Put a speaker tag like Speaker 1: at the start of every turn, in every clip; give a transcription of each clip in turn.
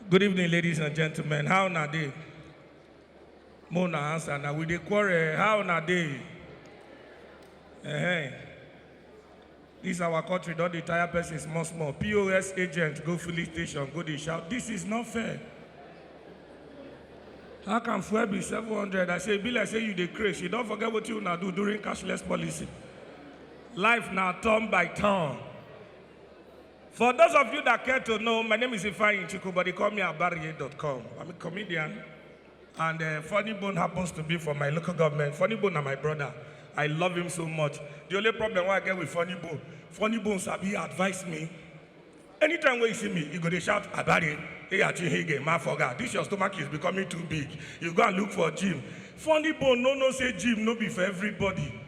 Speaker 1: Good evening, ladies and gentlemen. How na dey? Mona answer. Now we dey quarrel. How na dey? This our country. Don't the tire person small. POS agent go filling station. Go dey shout. This is not fair. How can fuel be 700? I say, be like say you dey craze. You don't forget what you na do during cashless policy. Life now turn by turn. For those of you that care to know, my name is FunnyBone, but they call me Abarie.com. I'm a comedian, and FunnyBone happens to be from my local government. FunnyBone is my brother. I love him so much. The only problem I get with FunnyBone sabi advise me. Anytime when you see me, you go to shout, Abarie, hey, Achihege, my forgot. This your stomach is becoming too big. You go and look for a gym. FunnyBone no say gym no be for everybody.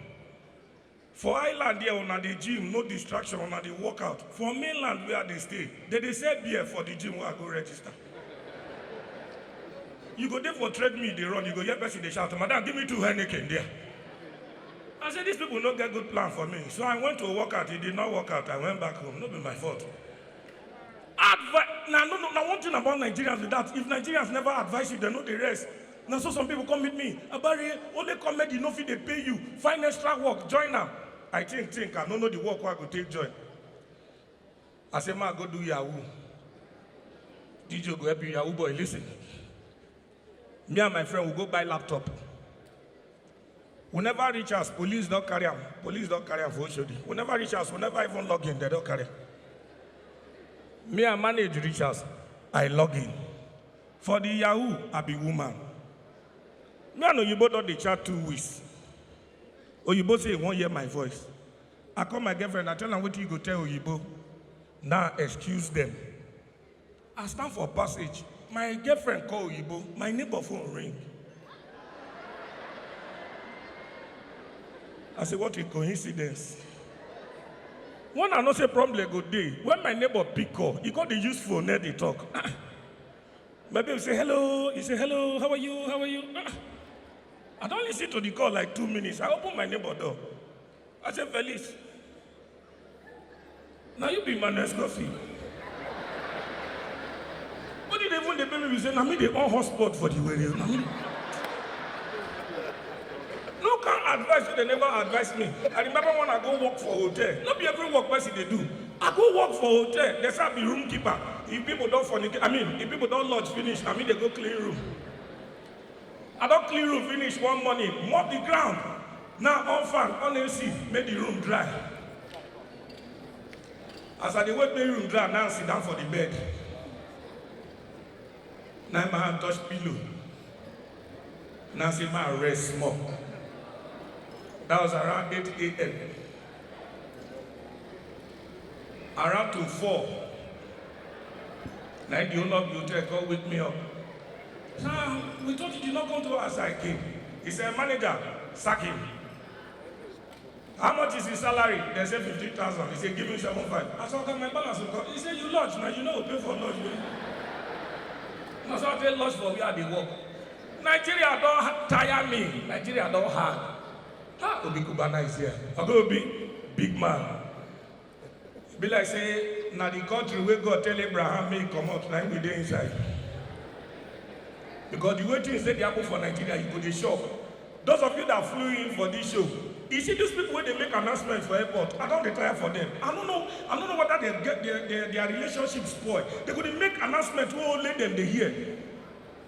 Speaker 1: For island here, on the gym, no distraction, on the workout. For mainland where they stay, they sell beer for the gym where I go register. You go there for treadmill, they run, you go hear person, they shout, Madam, give me 2 Heineken there. I said, these people don't get good plan for me. So I went to a workout, it did not work out. I went back home, not be my fault. Now, one thing about Nigerians is that if Nigerians never advise you, they know the rest. Now, so some people come with me, Abarie, only comedy, no fee, they pay you. Find extra work, join them. I think, I don't know the work where I go take join. I say, man, go do Yahoo. DJ go help you, Yahoo boy, listen. Me and my friend will go buy laptop. We never reach us, police don't carry them. Police don't carry them for Oshodi. We never reach us, we never even log in, they don't carry. Me and manage reach us, I log in. For the Yahoo, I be woman. Me and Oyibo don't dey chat 2 weeks. Oyibo say he won't hear my voice. I call my girlfriend, I tell her what you go tell Oyibo. Now excuse them. I stand for passage. My girlfriend call Oyibo, my neighbor phone ring. I say, what a coincidence. When I know say problem go day, when my neighbor pick up, he got the use phone, there they talk. Maybe he say, hello, how are you? I don't listen to the call like 2 minutes. I open my neighbor door. I say, Felice, now you be my next coffee. What did even the baby say? Now me the on hotspot for the way. No can advise you, they never advise me. I remember when I go work for hotel. Not be every work person they do. I go work for hotel. They say be room keeper. If people don't if people don't lodge finish, I mean they go clean room. I don't clean room finish one morning, mop the ground. Now on fan, on AC, make the room dry. As I wait the room dry, now I sit down for the bed. Now my hand touch pillow. Now I say my rest small. That was around 8 a.m. Around to 4. Now the owner of the hotel called wake me up. Sir, we thought you did not come to us. I came. He said, manager, sack him. How much is his salary? They said 50,000. He said, give me 7,500. I said, okay, my balance will come. He said, you lodge. Now you know pay for lodge. I said, I tell lodge for where they work. Nigeria don't tire me. Nigeria don't hard. Obi Kubana is here. I go be big man. Be like say, now the country where God tell Abraham me come out, now we dey inside. Because the way things say they happen for Nigeria, you go to shock. Those of you that flew in for this show, you see these people when they make announcements for airport, I don't retire for them. I don't know whether they get their relationship spoiled. They could make announcements who only them they hear.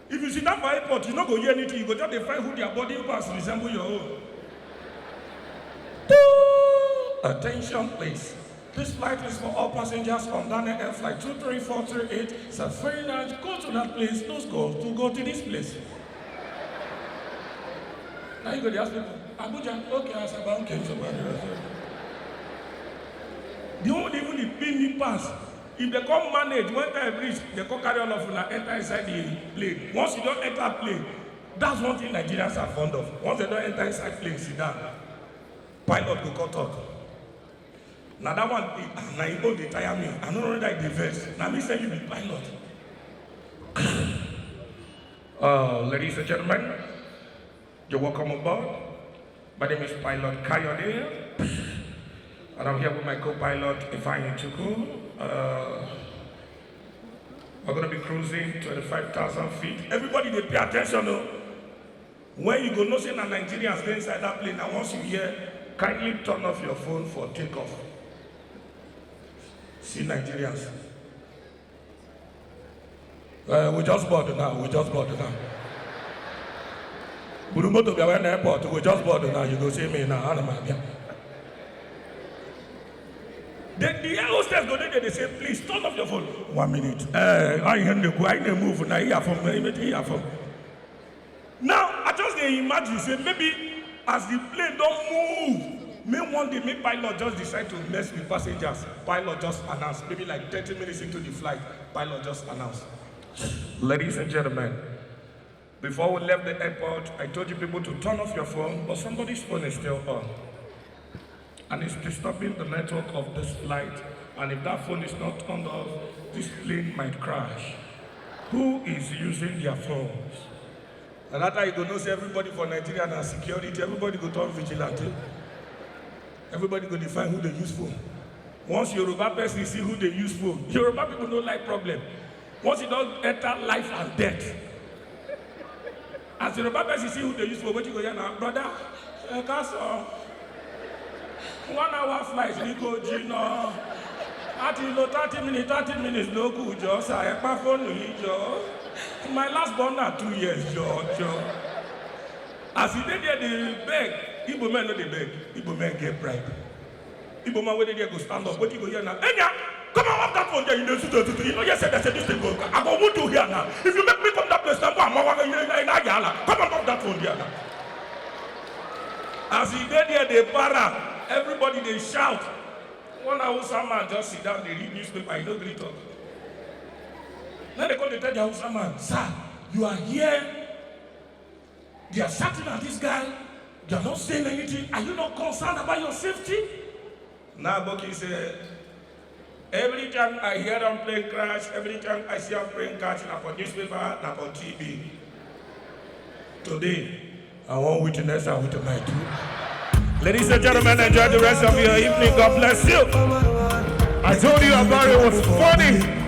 Speaker 1: If you sit down for airport, you not go hear anything, you go just find who their body parts resemble your own. Attention please. This flight is for all passengers on Ghana Air Flight 23438. It's a very nice. Go to that place. Those girls to go to this place. Now you go to ask people, Abuja, okay, I said, okay, they won't even pay me pass. If they come manage, when they reach, they come carry all of you and enter inside the plane. Once you don't enter plane, that's one thing Nigerians are fond of. Once they don't enter inside plane, sit down. Pilot go cut out. Now that one, now you go they tire me. I don't know that the verse. Now me say you be pilot. Ladies and gentlemen, you're welcome aboard. My name is Pilot Kayode, and I'm here with my co-pilot Ifeanyi Chukwu. We're going to be cruising 25,000 feet. Everybody, they pay attention, though. When you go, no say na Nigerians go inside that plane, and once you hear, kindly turn off your phone for takeoff. See Nigerians. We just boarded now. Burumbo to be aware in the airport. We just boarded now. You go see me now. The air hostess go there, they say, please turn off your phone. 1 minute. I move now. Now, I just imagine, say, maybe as the plane don't move, maybe one day, maybe pilot just decide to mess with passengers. Pilot just announced, maybe like 30 minutes into the flight, pilot just announced. Ladies and gentlemen, before we left the airport, I told you people to turn off your phone, but somebody's phone is still on. And it's disturbing the network of this flight. And if that phone is not turned off, this plane might crash. Who is using their phones? And after you go know say everybody for Nigeria and security, everybody go turn vigilante. Everybody go define who they use phone. Once Yoruba person see who they use phone, Yoruba people don't like problem. Once you don't enter life and death. As Yoruba person see who they use phone, what you go here now, brother? Castle. 1 hour flight, we go Gino. 30 minutes, no good, just I have my phone, my last born now 2 years, Joe. As he did there, they beg. Igbo men no they beg. Igbo men get bribe. Igbo man where they go stand up. What you go here now? Enya, come on off that phone there. You know, yes, I said this thing go. I go what do here now? If you make me come that place, come on off that phone there now. As he did there, they para. Everybody they shout. One Hausa man just sit down, they read newspaper, he don't greet up. Then they call the tell the Hausa man, sir, you are here. They are shouting at this guy. They are not saying anything. Are you not concerned about your safety? Now Boki said, every time I hear them plane crash, every time I see them plane crash, not for newspaper, not for TV. Today, I want witness and with my too. Ladies and gentlemen, enjoy the rest of your evening. God bless you. I told you Abarie was funny.